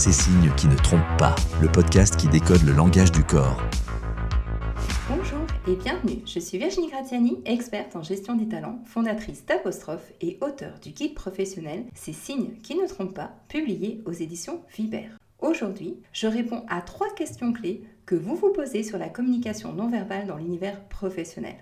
Ces signes qui ne trompent pas, le podcast qui décode le langage du corps. Bonjour et bienvenue, je suis Virginie Gratiani, experte en gestion des talents, fondatrice d'Apostrophe et auteure du guide professionnel Ces signes qui ne trompent pas, publié aux éditions Vibert. Aujourd'hui, je réponds à 3 questions clés que vous vous posez sur la communication non verbale dans l'univers professionnel.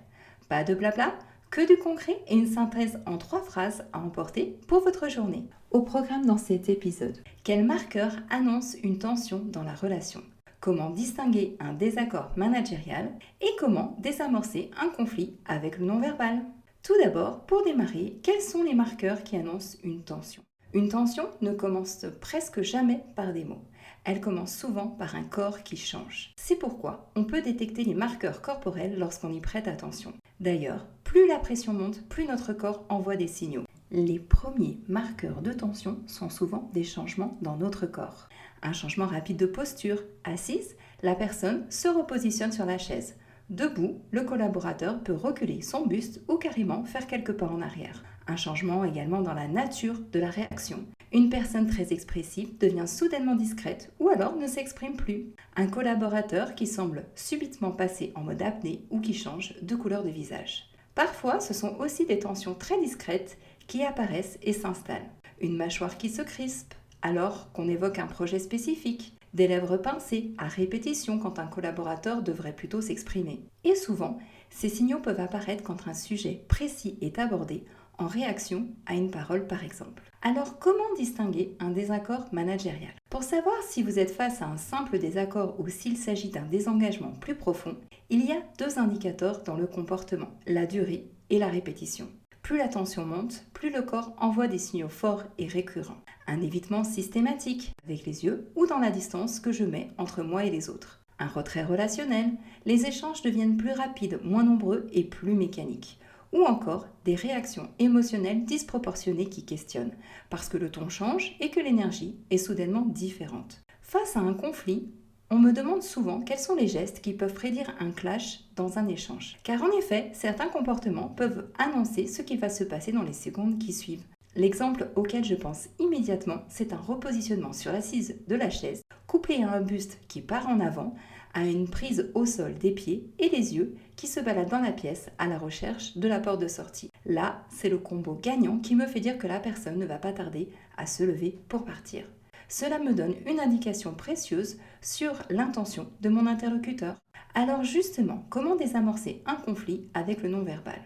Pas de blabla, que du concret et une synthèse en 3 phrases à emporter pour votre journée. Au programme dans cet épisode, quel marqueur annonce une tension dans la relation ? Comment distinguer un désaccord managérial et comment désamorcer un conflit avec le non-verbal. Tout d'abord, pour démarrer, quels sont les marqueurs qui annoncent une tension ? Une tension ne commence presque jamais par des mots. Elle commence souvent par un corps qui change. C'est pourquoi on peut détecter les marqueurs corporels lorsqu'on y prête attention. D'ailleurs, plus la pression monte, plus notre corps envoie des signaux. Les premiers marqueurs de tension sont souvent des changements dans notre corps. Un changement rapide de posture. Assise, la personne se repositionne sur la chaise. Debout, le collaborateur peut reculer son buste ou carrément faire quelques pas en arrière. Un changement également dans la nature de la réaction. Une personne très expressive devient soudainement discrète ou alors ne s'exprime plus. Un collaborateur qui semble subitement passer en mode apnée ou qui change de couleur de visage. Parfois, ce sont aussi des tensions très discrètes qui apparaissent et s'installent. Une mâchoire qui se crispe alors qu'on évoque un projet spécifique. Des lèvres pincées à répétition quand un collaborateur devrait plutôt s'exprimer. Et souvent, ces signaux peuvent apparaître quand un sujet précis est abordé en réaction à une parole par exemple. Alors comment distinguer un désaccord managérial ? Pour savoir si vous êtes face à un simple désaccord ou s'il s'agit d'un désengagement plus profond, il y a 2 indicateurs dans le comportement, la durée et la répétition. Plus la tension monte, plus le corps envoie des signaux forts et récurrents. Un évitement systématique, avec les yeux ou dans la distance que je mets entre moi et les autres. Un retrait relationnel, les échanges deviennent plus rapides, moins nombreux et plus mécaniques. Ou encore des réactions émotionnelles disproportionnées qui questionnent, parce que le ton change et que l'énergie est soudainement différente. Face à un conflit, on me demande souvent quels sont les gestes qui peuvent prédire un clash dans un échange. Car en effet, certains comportements peuvent annoncer ce qui va se passer dans les secondes qui suivent. L'exemple auquel je pense immédiatement, c'est un repositionnement sur l'assise de la chaise, couplé à un buste qui part en avant, à une prise au sol des pieds et les yeux qui se baladent dans la pièce à la recherche de la porte de sortie. Là, c'est le combo gagnant qui me fait dire que la personne ne va pas tarder à se lever pour partir. Cela me donne une indication précieuse sur l'intention de mon interlocuteur. Alors justement, comment désamorcer un conflit avec le non-verbal ?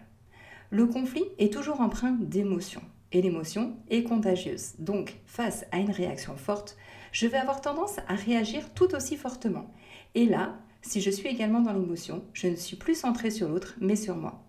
Le conflit est toujours empreint d'émotions. Et l'émotion est contagieuse. Donc, face à une réaction forte, je vais avoir tendance à réagir tout aussi fortement. Et là, si je suis également dans l'émotion, je ne suis plus centrée sur l'autre, mais sur moi.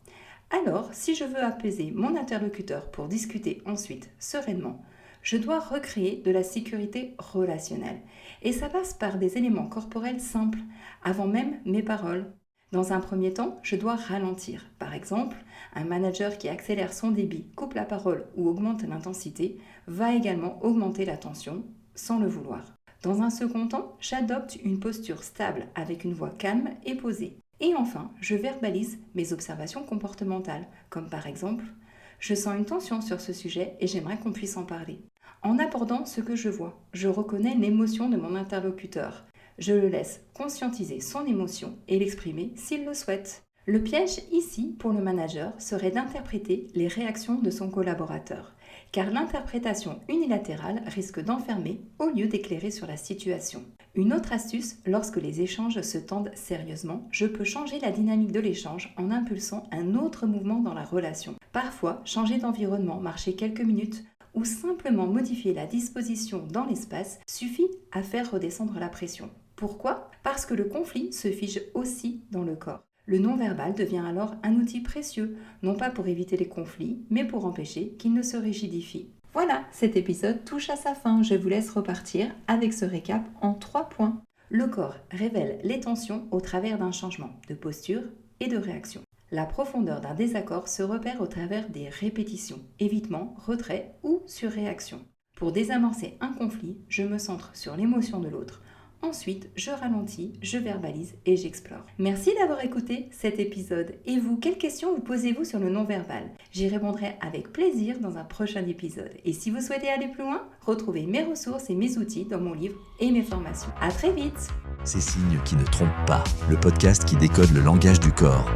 Alors, si je veux apaiser mon interlocuteur pour discuter ensuite sereinement, je dois recréer de la sécurité relationnelle. Et ça passe par des éléments corporels simples, avant même mes paroles. Dans un premier temps, je dois ralentir. Par exemple, un manager qui accélère son débit, coupe la parole ou augmente l'intensité va également augmenter la tension sans le vouloir. Dans un second temps, j'adopte une posture stable avec une voix calme et posée. Et enfin, je verbalise mes observations comportementales, comme par exemple « Je sens une tension sur ce sujet et j'aimerais qu'on puisse en parler ». En abordant ce que je vois, je reconnais l'émotion de mon interlocuteur. Je le laisse conscientiser son émotion et l'exprimer s'il le souhaite. Le piège ici, pour le manager, serait d'interpréter les réactions de son collaborateur, car l'interprétation unilatérale risque d'enfermer au lieu d'éclairer sur la situation. Une autre astuce, lorsque les échanges se tendent sérieusement, je peux changer la dynamique de l'échange en impulsant un autre mouvement dans la relation. Parfois, changer d'environnement, marcher quelques minutes, ou simplement modifier la disposition dans l'espace suffit à faire redescendre la pression. Pourquoi ? Parce que le conflit se fige aussi dans le corps. Le non-verbal devient alors un outil précieux, non pas pour éviter les conflits, mais pour empêcher qu'ils ne se rigidifient. Voilà, cet épisode touche à sa fin. Je vous laisse repartir avec ce récap en 3 points. Le corps révèle les tensions au travers d'un changement de posture et de réaction. La profondeur d'un désaccord se repère au travers des répétitions, évitement, retrait ou surréaction. Pour désamorcer un conflit, je me centre sur l'émotion de l'autre, Ensuite, je ralentis, je verbalise et j'explore. Merci d'avoir écouté cet épisode. Et vous, quelles questions vous posez-vous sur le non-verbal? J'y répondrai avec plaisir dans un prochain épisode. Et si vous souhaitez aller plus loin, retrouvez mes ressources et mes outils dans mon livre et mes formations. À très vite! Ces signes qui ne trompent pas, le podcast qui décode le langage du corps.